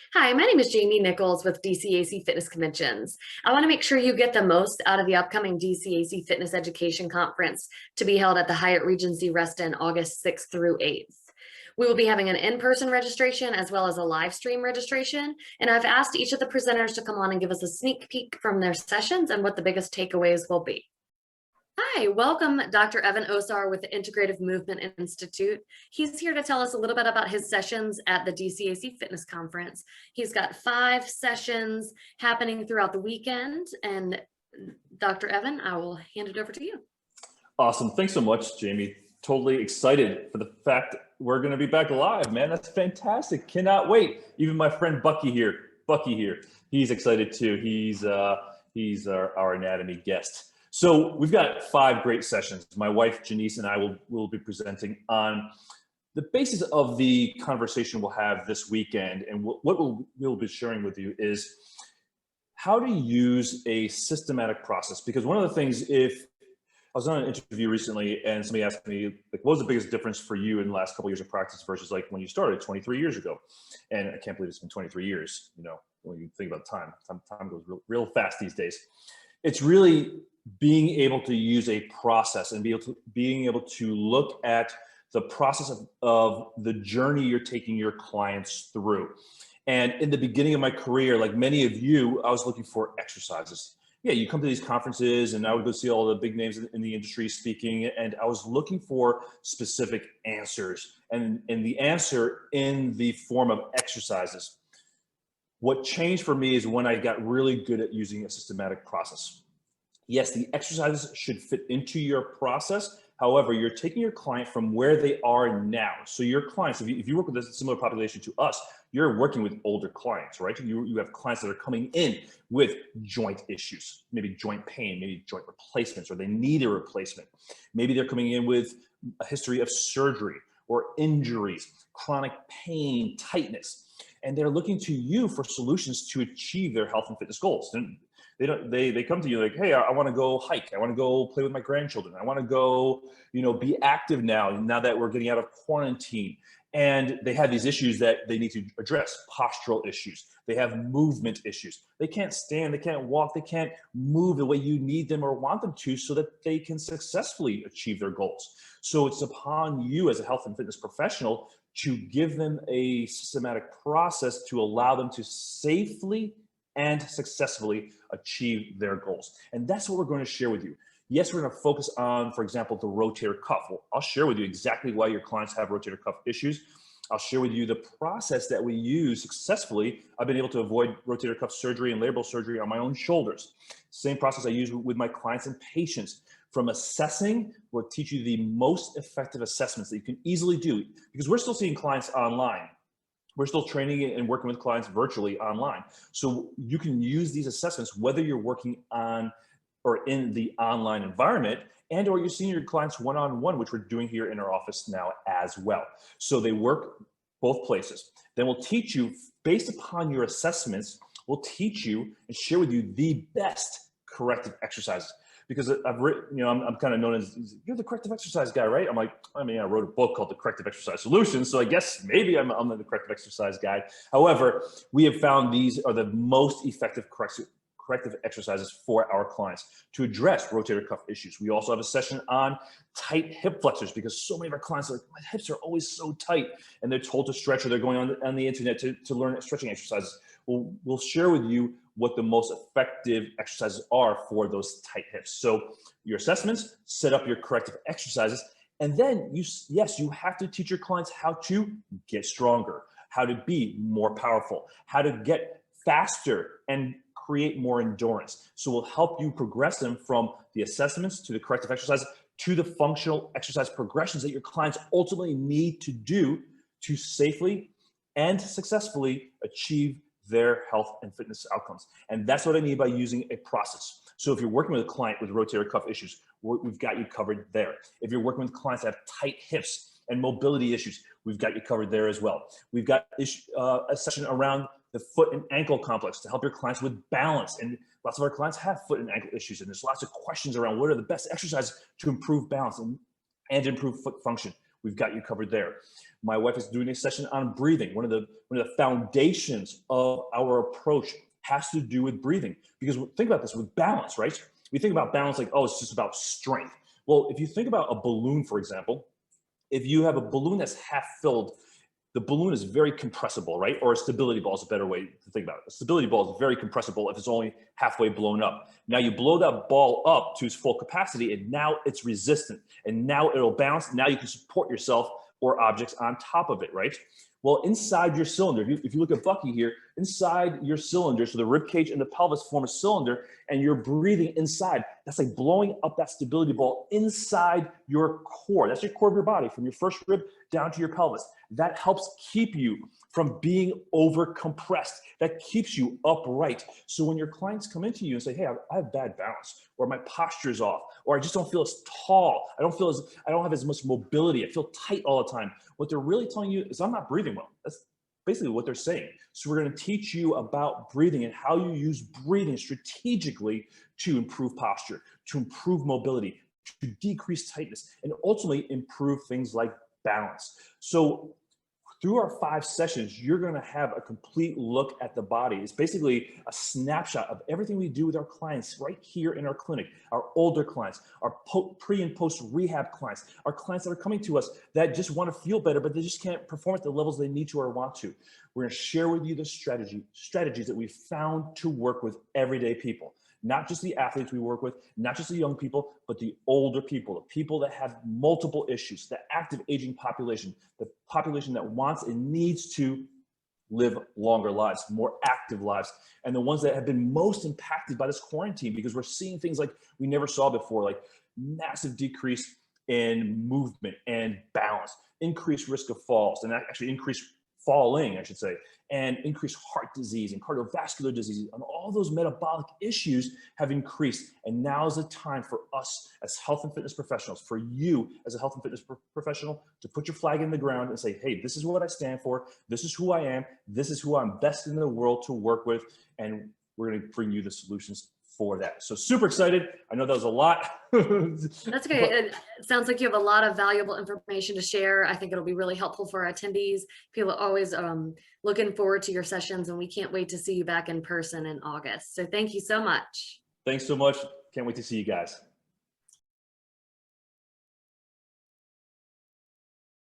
Hi, my name is Jamie Nichols with DCAC Fitness Conventions. I want to make sure you get the most out of the upcoming DCAC Fitness Education Conference to be held at the Hyatt Regency Reston August 6th through 8th. We will be having an in-person registration as well as a live stream registration, and I've asked each of the presenters to come on and give us a sneak peek from their sessions and what the biggest takeaways will be. Hi, welcome Dr. Evan Osar with the Integrative Movement Institute. He's here to tell us a little bit about his sessions at the DCAC Fitness Conference. He's got 5 sessions happening throughout the weekend. And Dr. Evan, I will hand it over to you. Awesome. Thanks so much, Jamie. Totally excited for the fact we're going to be back live, man. That's fantastic. Cannot wait. Even my friend Bucky here, he's excited too. He's our anatomy guest. So we've got 5 great sessions. My wife, Janice, and I will be presenting on the basis of the conversation we'll have this weekend. And what we'll be sharing with you is how to use a systematic process. Because one of the things, if I was on an interview recently and somebody asked me, like, what was the biggest difference for you in the last couple of years of practice versus like when you started 23 years ago? And I can't believe it's been 23 years, you know, when you think about time goes real fast these days. It's really being able to use a process and being able to look at the process of the journey you're taking your clients through. And in the beginning of my career, like many of you, I was looking for exercises. Yeah, you come to these conferences and I would go see all the big names in the industry speaking, and I was looking for specific answers and the answer in the form of exercises. What changed for me is when I got really good at using a systematic process. Yes, the exercises should fit into your process. However, you're taking your client from where they are now. So your clients, if you work with a similar population to us, you're working with older clients, right? You have clients that are coming in with joint issues, maybe joint pain, maybe joint replacements, or they need a replacement. Maybe they're coming in with a history of surgery or injuries, chronic pain, tightness, and they're looking to you for solutions to achieve their health and fitness goals. They come to you like, hey, I want to go hike. I want to go play with my grandchildren. I want to go, be active now that we're getting out of quarantine. And they have these issues that they need to address, postural issues. They have movement issues. They can't stand, they can't walk, they can't move the way you need them or want them to so that they can successfully achieve their goals. So it's upon you as a health and fitness professional to give them a systematic process to allow them to safely and successfully achieve their goals. And that's what we're going to share with you. Yes, we're going to focus on, for example, the rotator cuff. Well, I'll share with you exactly why your clients have rotator cuff issues. I'll share with you the process that we use successfully. I've been able to avoid rotator cuff surgery and labral surgery on my own shoulders. Same process I use with my clients and patients. From assessing, we'll teach you the most effective assessments that you can easily do, because we're still seeing clients online. We're still training and working with clients virtually online. So you can use these assessments whether you're working on or in the online environment, and or you're seeing your clients one-on-one, which we're doing here in our office now as well. So they work both places. Then we'll teach you, based upon your assessments, we'll teach you and share with you the best corrective exercises. Because I've written, I'm kind of known as, you're the corrective exercise guy, right? I'm like, I wrote a book called The Corrective Exercise Solutions, so I guess maybe I'm the corrective exercise guy. However, we have found these are the most effective corrective exercises for our clients to address rotator cuff issues. We also have a session on tight hip flexors, because so many of our clients are like, my hips are always so tight, and they're told to stretch, or they're going on the internet to learn stretching exercises. We'll share with you what the most effective exercises are for those tight hips. So your assessments, set up your corrective exercises, and then you have to teach your clients how to get stronger, how to be more powerful, how to get faster and create more endurance. So we'll help you progress them from the assessments to the corrective exercises to the functional exercise progressions that your clients ultimately need to do to safely and successfully achieve their health and fitness outcomes. And that's what I mean by using a process. So if you're working with a client with rotator cuff issues, we've got you covered there. If you're working with clients that have tight hips and mobility issues, we've got you covered there as well. We've got a session around the foot and ankle complex to help your clients with balance. And lots of our clients have foot and ankle issues. And there's lots of questions around what are the best exercises to improve balance and improve foot function. we've got you covered there. My wife is doing a session on breathing. One of the foundations of our approach has to do with breathing, because think about this with balance, right? We think about balance like, oh, it's just about strength. Well, if you think about a balloon, for example, if you have a balloon that's half filled, the balloon is very compressible, right? Or a stability ball is a better way to think about it. A stability ball is very compressible if it's only halfway blown up. Now you blow that ball up to its full capacity, and now it's resistant, and now it'll bounce. Now you can support yourself or objects on top of it, right? Well, inside your cylinder, if you look at Bucky here, inside your cylinder, so the rib cage and the pelvis form a cylinder, and you're breathing inside. That's like blowing up that stability ball inside your core. That's your core of your body, from your first rib down to your pelvis. That helps keep you from being over compressed. That keeps you upright. So when your clients come into you and say, hey, I have bad balance, or my posture's off, or I just don't feel as tall, I don't have as much mobility, I feel tight all the time, what they're really telling you is, I'm not breathing well. That's basically what they're saying. So we're going to teach you about breathing and how you use breathing strategically to improve posture, to improve mobility, to decrease tightness, and ultimately improve things like balance. So through our 5 sessions, you're going to have a complete look at the body. It's basically a snapshot of everything we do with our clients right here in our clinic, our older clients, our pre and post rehab clients, our clients that are coming to us that just want to feel better, but they just can't perform at the levels they need to or want to. We're going to share with you the strategies that we've found to work with everyday people. Not just the athletes we work with, not just the young people, but the older people, the people that have multiple issues, the active aging population, the population that wants and needs to live longer lives, more active lives, and the ones that have been most impacted by this quarantine, because we're seeing things like we never saw before, like massive decrease in movement and balance, increased risk of falls, and actually increased falling, I should say, and increased heart disease and cardiovascular disease, and all those metabolic issues have increased. And now is the time for us as health and fitness professionals, for you as a health and fitness professional, to put your flag in the ground and say, hey, this is what I stand for. This is who I am. This is who I'm best in the world to work with. And we're going to bring you the solutions for that. So super excited. I know that was a lot. That's great. It sounds like you have a lot of valuable information to share. I think it'll be really helpful for our attendees. People are always looking forward to your sessions, and we can't wait to see you back in person in August. So thank you so much. Thanks so much. Can't wait to see you guys.